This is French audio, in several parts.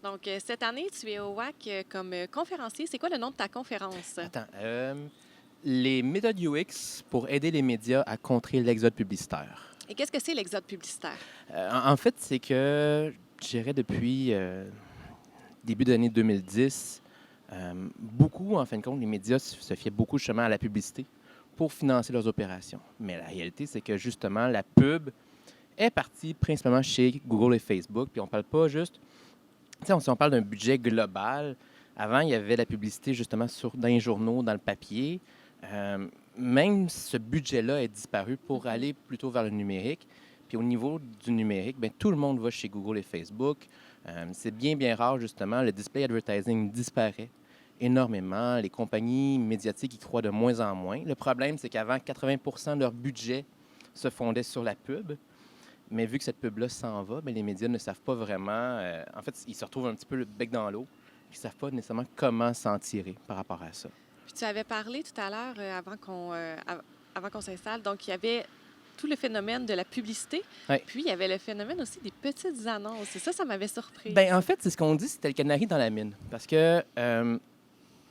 Donc, cette année, tu es au WAC comme conférencier. C'est quoi le nom de ta conférence? Attends, les méthodes UX pour aider les médias à contrer l'exode publicitaire. Et qu'est-ce que c'est l'exode publicitaire? En fait, c'est que, je dirais depuis début de l'année 2010, beaucoup, en fin de compte, les médias se fiaient beaucoup justement à la publicité pour financer leurs opérations. Mais la réalité, c'est que justement, la pub est partie principalement chez Google et Facebook. Puis on parle pas juste, tu sais, si on parle d'un budget global, avant, il y avait la publicité justement dans les journaux, dans le papier. Euh, Même ce budget-là est disparu pour aller plutôt vers le numérique. Puis au niveau du numérique, bien, tout le monde va chez Google et Facebook. C'est bien, bien rare, justement. Le display advertising disparaît énormément. Les compagnies médiatiques y croient de moins en moins. Le problème, c'est qu'avant, 80 de leur budget se fondait sur la pub. Mais vu que cette pub-là s'en va, bien, les médias ne savent pas vraiment. En fait, ils se retrouvent un petit peu le bec dans l'eau. Ils ne savent pas nécessairement comment s'en tirer par rapport à ça. Puis tu avais parlé tout à l'heure, avant qu'on s'installe, donc il y avait tout le phénomène de la publicité, Ouais. puis il y avait le phénomène aussi des petites annonces. Et ça m'avait surpris. Ben, en fait, c'est ce qu'on dit, c'était le canari dans la mine. Parce que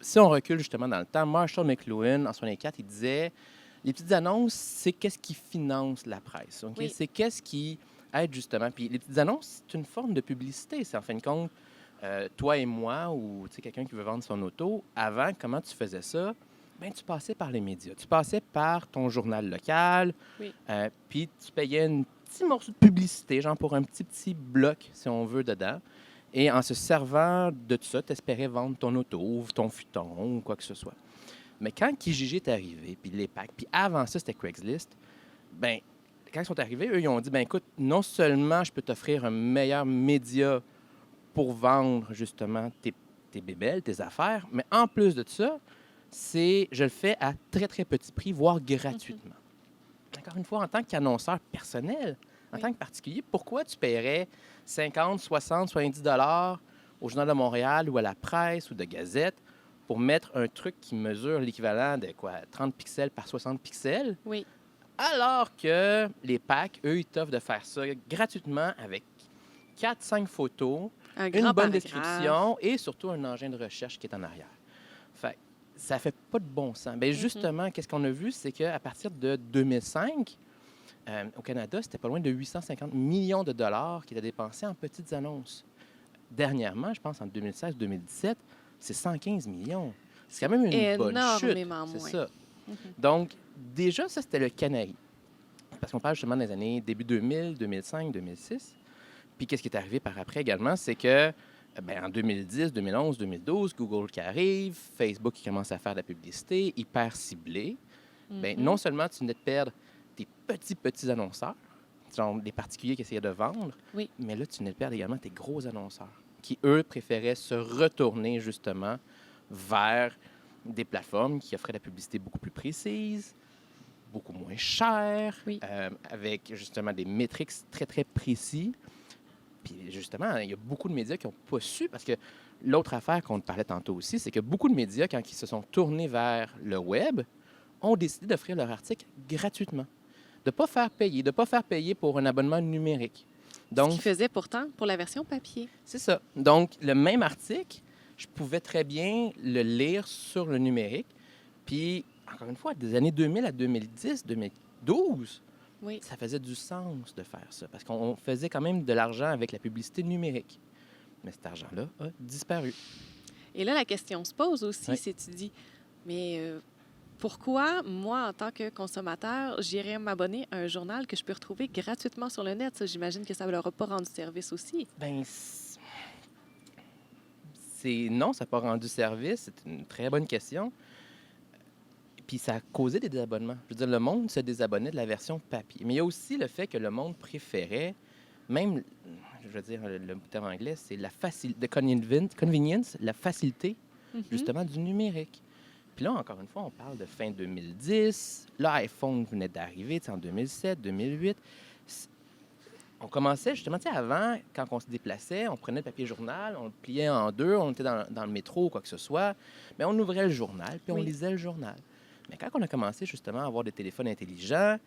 si on recule justement dans le temps, Marshall McLuhan, en 64, il disait les petites annonces, c'est qu'est-ce qui finance la presse. OK? Oui. C'est qu'est-ce qui aide justement. Puis les petites annonces, c'est une forme de publicité. C'est en fin de compte, toi et moi, ou tu sais, quelqu'un qui veut vendre son auto, avant, comment tu faisais ça? Ben, tu passais par les médias. Tu passais par ton journal local, Oui. puis tu payais un petit morceau de publicité, genre pour un petit bloc, si on veut, dedans. Et en se servant de tout ça, tu espérais vendre ton auto, ou ton futon, ou quoi que ce soit. Mais quand Kijiji est arrivé, puis les packs, puis avant ça, c'était Craigslist, ben quand ils sont arrivés, eux, ils ont dit, ben écoute, non seulement je peux t'offrir un meilleur média pour vendre justement tes bébelles, tes affaires, mais en plus de ça, je le fais à très, très petit prix, voire gratuitement. Encore une fois, en tant qu'annonceur personnel, en Oui. tant que particulier, pourquoi tu paierais 50, 60, 70 dollars au Journal de Montréal ou à la presse ou de Gazette pour mettre un truc qui mesure l'équivalent de quoi, 30 pixels par 60 pixels, Oui. alors que les packs, eux, ils t'offrent de faire ça gratuitement avec 4-5 photos, Un une grand bonne paragraphe. description et surtout un engin de recherche qui est en arrière. Fait que ça fait pas de bon sens. Bien, justement, qu'est-ce qu'on a vu, c'est qu'à partir de 2005, au Canada, c'était pas loin de 850 millions de dollars qui étaient dépensés en petites annonces. Dernièrement, je pense en 2016-2017, c'est 115 millions. C'est quand même une bonne chute. Énormément C'est moins. ça. Donc, déjà, ça, c'était le canari. Parce qu'on parle justement des années début 2000, 2005, 2006. Puis qu'est-ce qui est arrivé par après également, c'est que ben, en 2010, 2011, 2012, Google qui arrive, Facebook qui commence à faire de la publicité hyper ciblée. Ben, non seulement tu venais de perdre tes petits annonceurs, genre des particuliers qui essayaient de vendre, Oui. mais là, tu venais de perdre également tes gros annonceurs qui, eux, préféraient se retourner justement vers des plateformes qui offraient de la publicité beaucoup plus précise, beaucoup moins chère, Oui. avec justement des métriques très, très précis. Puis justement, il y a beaucoup de médias qui n'ont pas su, parce que l'autre affaire qu'on parlait tantôt aussi, c'est que beaucoup de médias, quand ils se sont tournés vers le web, ont décidé d'offrir leur article gratuitement. De ne pas faire payer, de ne pas faire payer pour un abonnement numérique. Ce Donc, qu'ils faisaient pourtant pour la version papier. c'est ça. Donc, le même article, je pouvais très bien le lire sur le numérique. Puis, encore une fois, des années 2000 à 2010, 2012, Oui. ça faisait du sens de faire ça, parce qu'on faisait quand même de l'argent avec la publicité numérique. Mais cet argent-là a disparu. Et là, la question se pose aussi, Oui. c'est tu dis, mais pourquoi, moi, en tant que consommateur, j'irais m'abonner à un journal que je peux retrouver gratuitement sur le net? Ça, j'imagine que ça ne leur a pas rendu service aussi. Ben, non, ça n'a pas rendu service. C'est une très bonne question. Puis ça a causé des désabonnements. Je veux dire, le monde se désabonnait de la version papier. Mais il y a aussi le fait que le monde préférait, même, je veux dire, le terme anglais, c'est la facilité, convenience, la facilité, justement, du numérique. Puis là, encore une fois, on parle de fin 2010. L'iPhone venait d'arriver, en 2007, 2008. On commençait justement, tu sais, avant, quand on se déplaçait, on prenait le papier journal, on le pliait en deux, on était dans le métro ou quoi que ce soit, mais on ouvrait le journal, puis on Oui. lisait le journal. Mais quand on a commencé justement à avoir des téléphones intelligents,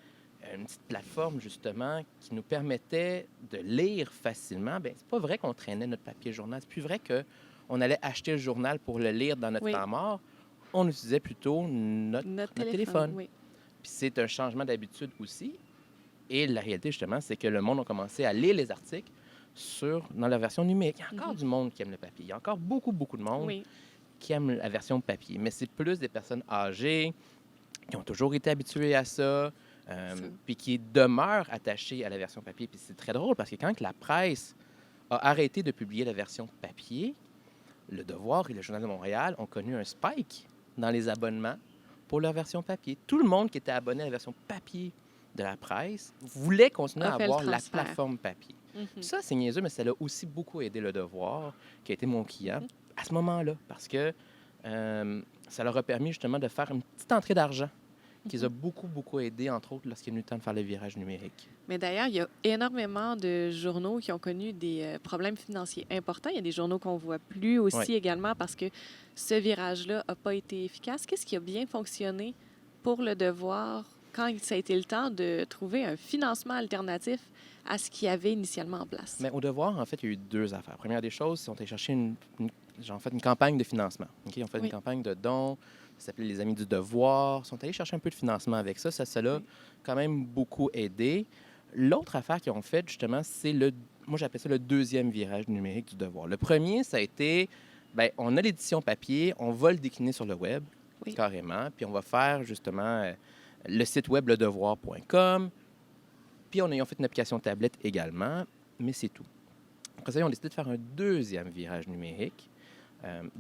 une petite plateforme, justement, qui nous permettait de lire facilement. Bien, c'est pas vrai qu'on traînait notre papier journal. C'est plus vrai qu'on allait acheter le journal pour le lire dans notre Oui, temps mort. On utilisait plutôt notre notre téléphone, téléphone. oui. Puis c'est un changement d'habitude aussi. Et la réalité, justement, c'est que le monde a commencé à lire les articles dans la version numérique. Il y a encore Mhm. du monde qui aime le papier. Il y a encore beaucoup, beaucoup de monde Oui, qui aime la version papier. Mais c'est plus des personnes âgées qui ont toujours été habituées à ça, ça. puis qui demeurent attachées à la version papier. Puis c'est très drôle parce que quand la presse a arrêté de publier la version papier, Le Devoir et le Journal de Montréal ont connu un spike dans les abonnements pour leur version papier. Tout le monde qui était abonné à la version papier de la presse voulait continuer A à fait le avoir la transfert. plateforme papier. Mhm. Puis ça, c'est niaiseux, mais ça l'a aussi beaucoup aidé Le Devoir, qui a été mon client, à ce moment-là, parce que ça leur a permis justement de faire une petite entrée d'argent qui les a beaucoup, beaucoup aidés, entre autres, lorsqu'il est venu le temps de faire le virage numérique. Mais d'ailleurs, il y a énormément de journaux qui ont connu des problèmes financiers importants. Il y a des journaux qu'on voit plus aussi Ouais. également parce que ce virage-là n'a pas été efficace. Qu'est-ce qui a bien fonctionné pour Le Devoir quand ça a été le temps de trouver un financement alternatif à ce qu'il y avait initialement en place? Mais au Devoir, en fait, il y a eu deux affaires. Première des choses, c'est qu'on a cherché une campagne de financement. OK? On fait Oui. une campagne de dons. Ça s'appelait Les Amis du Devoir. Ils sont allés chercher un peu de financement avec ça. Ça l'a Oui. quand même beaucoup aidé. L'autre affaire qu'ils ont faite, justement, c'est moi, j'appelle ça le deuxième virage numérique du Devoir. Le premier, ça a été, bien, on a l'édition papier, on va le décliner sur le web, Oui. carrément, puis on va faire, justement, le site web ledevoir.com, puis on a fait une application tablette également, mais c'est tout. Après ça, ils ont décidé de faire un deuxième virage numérique.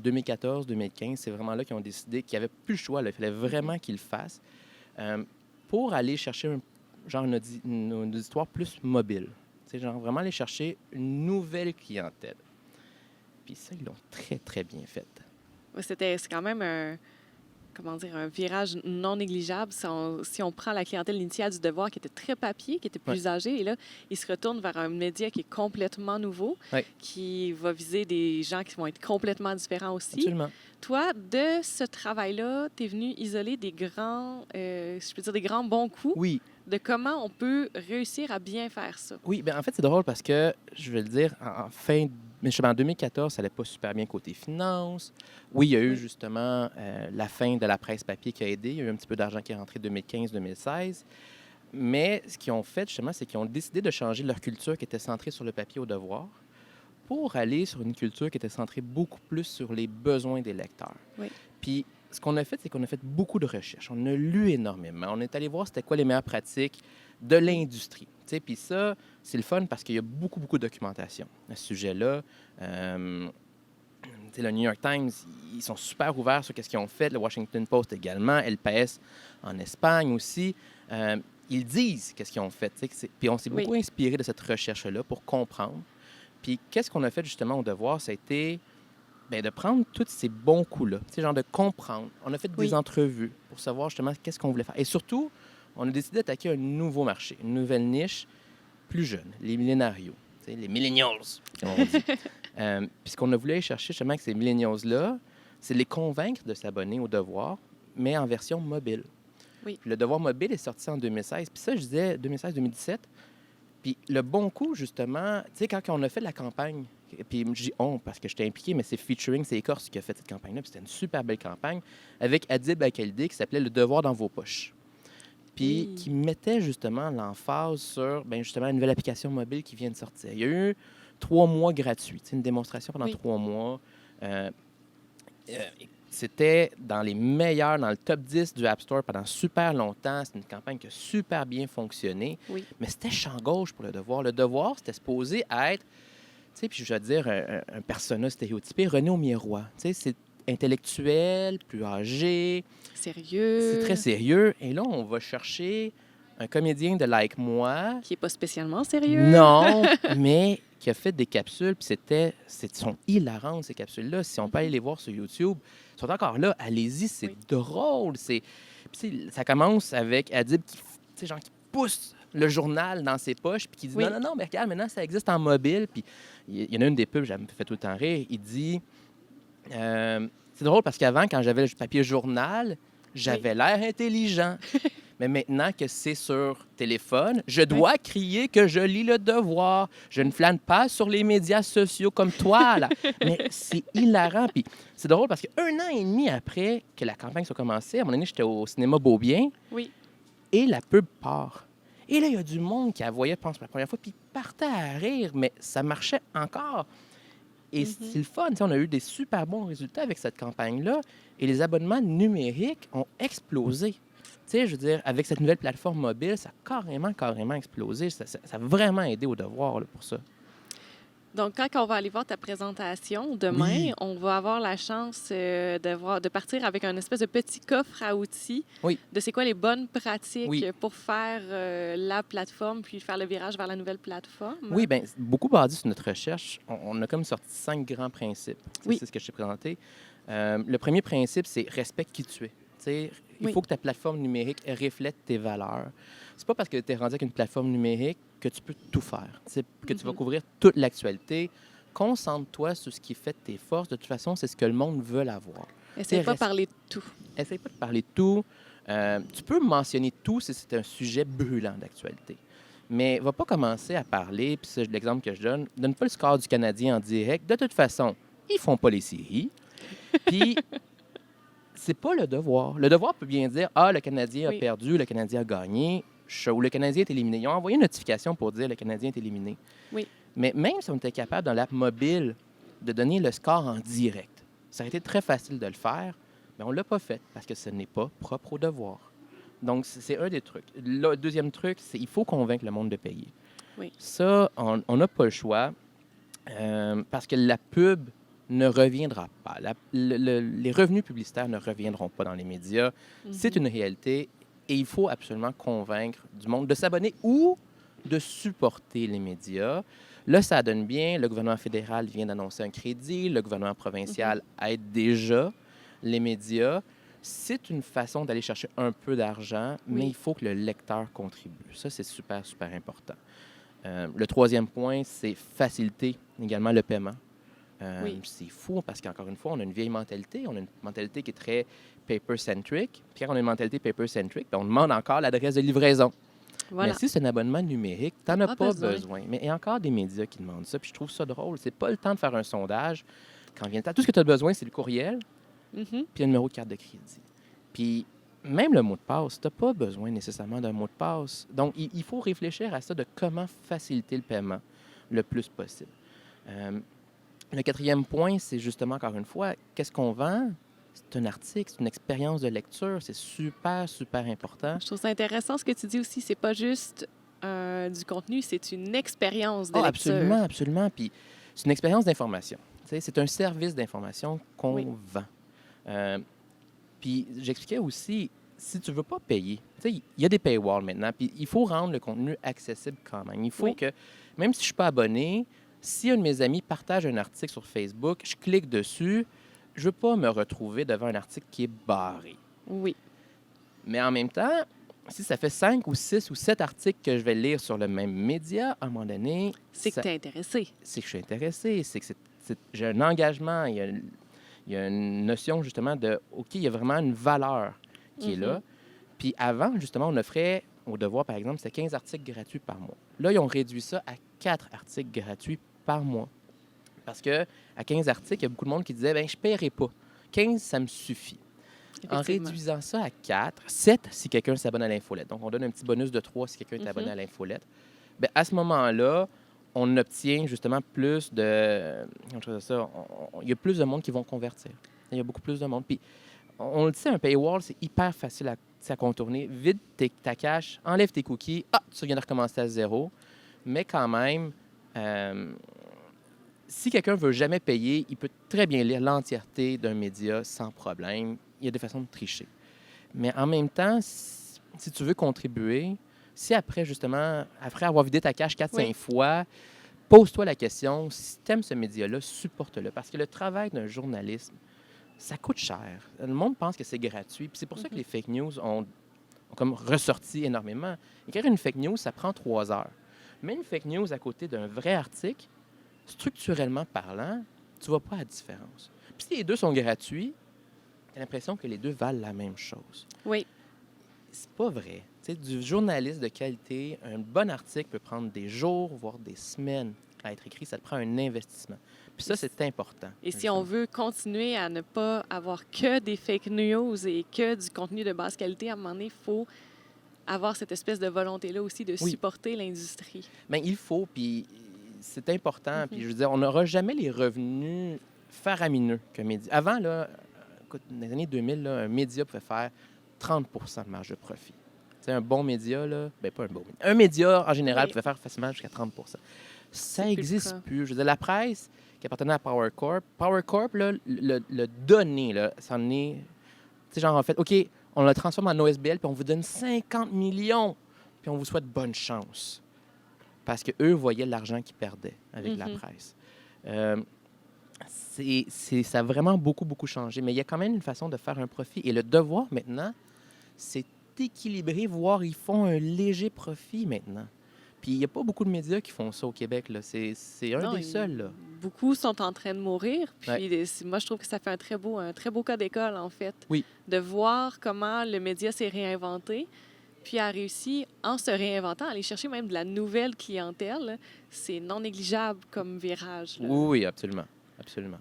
2014-2015, c'est vraiment là qu'ils ont décidé qu'il n'y avait plus le choix. Là. Il fallait vraiment qu'ils le fassent pour aller chercher une auditoire plus mobile. C'est genre vraiment aller chercher une nouvelle clientèle. Puis ça, ils l'ont très, très bien fait. Oui, c'est quand même un virage non négligeable si on prend la clientèle initiale du Devoir qui était très papier, qui était plus âgée, et là, il se retourne vers un média qui est complètement nouveau, Ouais. qui va viser des gens qui vont être complètement différents aussi. Absolument. Toi, de ce travail-là, tu es venu isoler des grands, je peux dire des grands bons coups Oui, de comment on peut réussir à bien faire ça. oui. Ben, en fait, c'est drôle parce que, je vais le dire, mais je sais pas, en 2014, ça n'allait pas super bien côté finance. Oui, il y a eu Oui. justement la fin de la presse papier qui a aidé. Il y a eu un petit peu d'argent qui est rentré 2015-2016. Mais ce qu'ils ont fait, justement, c'est qu'ils ont décidé de changer leur culture qui était centrée sur le papier au Devoir pour aller sur une culture qui était centrée beaucoup plus sur les besoins des lecteurs. Oui. Puis, ce qu'on a fait, c'est qu'on a fait beaucoup de recherches. On a lu énormément. On est allé voir c'était quoi les meilleures pratiques de l'industrie. Tu sais, puis ça, c'est le fun parce qu'il y a beaucoup, beaucoup de documentation à ce sujet-là. Tu sais, le New York Times, ils sont super ouverts sur ce qu'ils ont fait. Le Washington Post également. LPS en Espagne aussi. Ils disent qu'est-ce qu'ils ont fait. Tu sais, puis on s'est beaucoup inspiré de cette recherche-là pour comprendre. Puis qu'est-ce qu'on a fait justement au Devoir, ça a été de prendre tous ces bons coups-là, tu sais, genre de comprendre. On a fait des entrevues pour savoir justement qu'est-ce qu'on voulait faire. Et surtout, on a décidé d'attaquer un nouveau marché, une nouvelle niche plus jeune, les millénarios, tu sais, les millennials, comme on dit. Puis ce qu'on a voulu aller chercher justement avec ces millennials-là, c'est de les convaincre de s'abonner au Devoir, mais en version mobile. Oui. Puis le Devoir mobile est sorti en 2016. Puis ça, je disais 2016-2017. Puis le bon coup, justement, tu sais, quand on a fait la campagne, puis je dis on parce que j'étais impliqué, mais c'est Featuring, c'est Écorce qui a fait cette campagne-là. Puis c'était une super belle campagne avec Adib Al-Khalidi qui s'appelait Le Devoir dans vos poches. Puis qui mettait justement l'emphase sur, justement, une nouvelle application mobile qui vient de sortir. Il y a eu 3 mois gratuits, une démonstration pendant 3 mois. C'était dans les meilleurs, dans le top 10 du App Store pendant super longtemps. C'est une campagne qui a super bien fonctionné. Oui. Mais c'était champ gauche pour Le Devoir. Le Devoir, c'était supposé être, tu sais, puis je vais dire un persona stéréotypé, René Aumier-Roy. Tu sais, c'est intellectuel, plus âgé. Sérieux. C'est très sérieux. Et là, on va chercher un comédien de Like Moi. Qui n'est pas spécialement sérieux. Non, mais qui a fait des capsules, puis sont hilarantes, ces capsules-là. Si on peut aller les voir sur YouTube, ils sont encore là. Allez-y, c'est drôle. Puis ça commence avec Adib qui pousse le journal dans ses poches, puis qui dit non, mais regarde, maintenant, ça existe en mobile. Puis il y en a une des pubs, me fait tout le temps rire. Il dit c'est drôle parce qu'avant, quand j'avais le papier journal, j'avais l'air intelligent. Mais maintenant que c'est sur téléphone, je dois crier que je lis le devoir. Je ne flâne pas sur les médias sociaux comme toi, là. Mais c'est hilarant. Puis c'est drôle parce qu'un an et demi après que la campagne soit commencée, à un moment donné, j'étais au cinéma Beaubien Oui. et la pub part. Et là, il y a du monde qui la voyait, je pense, pour la première fois, puis partait à rire, mais ça marchait encore. Et c'est le fun. On a eu des super bons résultats avec cette campagne-là. Et les abonnements numériques ont explosé. Je veux dire, avec cette nouvelle plateforme mobile, ça a carrément explosé. Ça a vraiment aidé au devoir là, pour ça. Donc, quand on va aller voir ta présentation demain, on va avoir la chance de partir avec un espèce de petit coffre à outils de c'est quoi les bonnes pratiques pour faire la plateforme, puis faire le virage vers la nouvelle plateforme. Oui, bien, beaucoup basé sur notre recherche. On a comme sorti 5 grands principes. C'est ce que je t'ai présenté. Le premier principe, c'est respecte qui tu es. Il faut que ta plateforme numérique reflète tes valeurs. C'est pas parce que tu es rendu avec une plateforme numérique que tu peux tout faire, que tu vas couvrir toute l'actualité. Concentre-toi sur ce qui fait tes forces. De toute façon, c'est ce que le monde veut avoir. Essaye pas de parler de tout. Essaye pas de parler de tout. Tu peux mentionner tout si c'est un sujet brûlant d'actualité. Mais va pas commencer à parler, puis c'est l'exemple que je donne pas le score du Canadien en direct. De toute façon, ils font pas les séries. Puis c'est pas le devoir. Le devoir peut bien dire « Ah, le Canadien a perdu, le Canadien a gagné, ou le Canadien est éliminé. » Ils ont envoyé une notification pour dire « Le Canadien est éliminé. » Oui. Mais même si on était capable, dans l'app mobile, de donner le score en direct, ça aurait été très facile de le faire, mais on ne l'a pas fait parce que ce n'est pas propre au devoir. Donc, c'est un des trucs. Le deuxième truc, c'est qu'il faut convaincre le monde de payer. Oui. Ça, on n'a pas le choix parce que la pub ne reviendra pas. Les revenus publicitaires ne reviendront pas dans les médias. C'est une réalité et il faut absolument convaincre du monde de s'abonner ou de supporter les médias. Là, ça donne bien. Le gouvernement fédéral vient d'annoncer un crédit. Le gouvernement provincial aide déjà les médias. C'est une façon d'aller chercher un peu d'argent, mais il faut que le lecteur contribue. Ça, c'est super, super important. Le troisième point, c'est faciliter également le paiement. C'est fou parce qu'encore une fois, on a une vieille mentalité. On a une mentalité qui est très paper-centric. Puis quand on a une mentalité paper-centric, on demande encore l'adresse de livraison. Voilà. Mais si c'est un abonnement numérique, tu n'en as pas besoin. Mais il y a encore des médias qui demandent ça. Puis je trouve ça drôle. C'est pas le temps de faire un sondage. Quand vient le temps, tout ce que tu as besoin, c'est le courriel puis le numéro de carte de crédit. Puis même le mot de passe, tu n'as pas besoin nécessairement d'un mot de passe. Donc, il faut réfléchir à ça de comment faciliter le paiement le plus possible. Le quatrième point, c'est justement, encore une fois, qu'est-ce qu'on vend? C'est un article, c'est une expérience de lecture. C'est super, super important. Je trouve ça intéressant ce que tu dis aussi. C'est pas juste du contenu, c'est une expérience de lecture. Absolument, absolument. Puis c'est une expérience d'information. C'est un service d'information qu'on vend. Puis j'expliquais aussi, si tu ne veux pas payer, il y a des paywalls maintenant, puis il faut rendre le contenu accessible quand même. Il faut que, même si je ne suis pas abonné, si un de mes amis partage un article sur Facebook, je clique dessus, je ne veux pas me retrouver devant un article qui est barré. Oui. Mais en même temps, si ça fait 5 ou 6 ou 7 articles que je vais lire sur le même média, à un moment donné... C'est que tu es intéressé. C'est que je suis intéressé, c'est que j'ai un engagement, il y a une notion justement de, OK, il y a vraiment une valeur qui est là. Puis avant, justement, on offrait au devoir, par exemple, c'était 15 articles gratuits par mois. Là, ils ont réduit ça à 4 articles gratuits par mois. Parce qu'à 15 articles, il y a beaucoup de monde qui disait, bien, je ne paierai pas. 15, ça me suffit. En réduisant ça à 4, 7 si quelqu'un s'abonne à l'infolette. Donc, on donne un petit bonus de 3 si quelqu'un est abonné à l'infolette. Bien, à ce moment-là, on obtient justement plus de... il y a plus de monde qui vont convertir. Il y a beaucoup plus de monde. Puis, on le dit, un paywall, c'est hyper facile à contourner. Vide ta cache, enlève tes cookies. Tu viens de recommencer à zéro. Mais quand même, si quelqu'un ne veut jamais payer, il peut très bien lire l'entièreté d'un média sans problème. Il y a des façons de tricher. Mais en même temps, si tu veux contribuer, si après, justement, après avoir vidé ta cache 4-5 fois, pose-toi la question, si tu aimes ce média-là, supporte-le. Parce que le travail d'un journalisme, ça coûte cher. Le monde pense que c'est gratuit. Puis c'est pour ça que les fake news ont comme ressorti énormément. Écrire une fake news, ça prend 3 heures. Mais une fake news à côté d'un vrai article, structurellement parlant, tu ne vois pas la différence. Puis si les deux sont gratuits, tu as l'impression que les deux valent la même chose. Oui. C'est pas vrai. Tu sais, du journaliste de qualité, un bon article peut prendre des jours, voire des semaines à être écrit. Ça te prend un investissement. Puis ça, c'est important. Et si on veut continuer à ne pas avoir que des fake news et que du contenu de basse qualité, à un moment donné, il faut avoir cette espèce de volonté-là aussi de Oui. supporter l'industrie. Bien, il faut, puis c'est important. Puis Mhm. je veux dire, on n'aura jamais les revenus faramineux qu'un média. Avant, là, écoute, dans les années 2000, là, un média pouvait faire 30 de marge de profit. Tu sais, un bon média, là, ben pas un bon média. Un média, en général, Oui. pouvait faire facilement jusqu'à 30 Ça C'est plus le n'existe cas. plus. Je veux dire, la presse qui appartenait à Power Corp, là, le donné, là, c'en est... Tu sais, genre, en fait, OK, on le transforme en OSBL, puis on vous donne 50 millions, puis on vous souhaite bonne chance. Parce qu'eux voyaient l'argent qu'ils perdaient avec la Mhm. presse. Ça a vraiment beaucoup, beaucoup changé. Mais il y a quand même une façon de faire un profit. Et le devoir, maintenant, c'est équilibré, voire ils font un léger profit maintenant. Puis il n'y a pas beaucoup de médias qui font ça au Québec. Là. C'est un Non, des seuls. Là. beaucoup sont en train de mourir. Puis Ouais. moi, je trouve que ça fait un très beau cas d'école, en fait. Oui. De voir comment le média s'est réinventé, puis a réussi, en se réinventant, à aller chercher même de la nouvelle clientèle. C'est non négligeable comme virage. Là. Oui, absolument. Absolument.